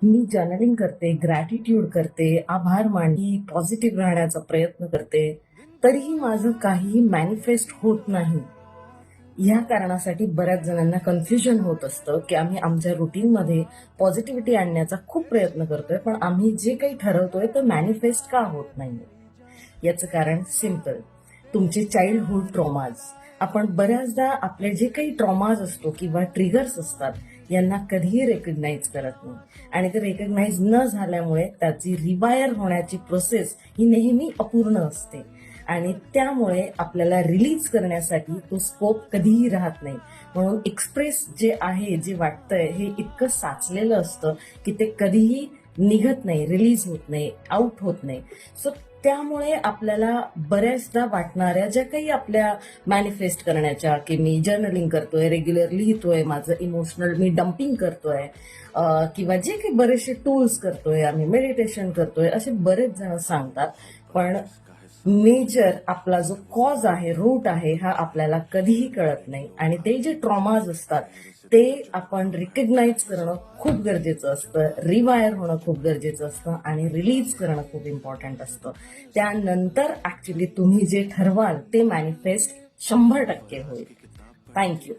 मी journaling करते, gratitude करते, आभार मांडली, पॉझिटिव्ह राहण्याचा प्रयत्न करते, तरीही माझं काहीही मॅनिफेस्ट होत नाही. ह्या कारणासाठी बऱ्याच जणांना कन्फ्युजन होत असतं की आम्ही आमच्या रुटीनमध्ये पॉझिटिव्हिटी आणण्याचा खूप प्रयत्न करतोय, पण आम्ही जे काही ठरवतोय ते मॅनिफेस्ट का होत नाहीये. याचं कारण सिम्पल, तुमचे चाइल्डहुड ट्रॉमाज. आपण बऱ्याचदा आपले जे काही ट्रॉमाज असतो किंवा ट्रिगर्स असतात यांना कधीही रेकग्नाइज करत नाही, आणि ते रेकग्नाइज न झाल्यामुळे त्याची रिवायर होण्याची प्रोसेस ही नेहमी अपूर्ण असते, आणि त्यामुळे आपल्याला रिलीज करण्यासाठी तो स्कोप कधीही राहत नाही. म्हणून एक्सप्रेस जे आहे, जे वाटतंय, हे इतकं साचलेलं असतं की ते कधीही निघत नाही, रिलीज होत नाही, आउट होत नाही. सो त्यामुळे आपल्याला बऱ्याचदा वाटणाऱ्या ज्या काही आपल्या मॅनिफेस्ट करण्याच्या, की मी जर्नलिंग करतोय, रेग्युलर लिहितोय, माझं इमोशनल मी डम्पिंग करतोय, किंवा जे काही बरेचसे टूल्स करतोय, आम्ही मेडिटेशन करतोय, असे बरेच जण सांगतात, पण मेजर आपला जो कॉज आहे, रूट आहे, हा आपल्याला कधीही कळत नाही. आणि ते जे ट्रॉमाज असतात ते आपण रिकग्नाइज करणं खूप गरजेचं असतं, रिवायर होणं खूप गरजेचं असतं, आणि रिलीज करणं खूप इम्पॉर्टंट असतं. त्यानंतर ऍक्च्युली तुम्ही जे ठरवाल ते मॅनिफेस्ट 100% होईल. थँक्यू.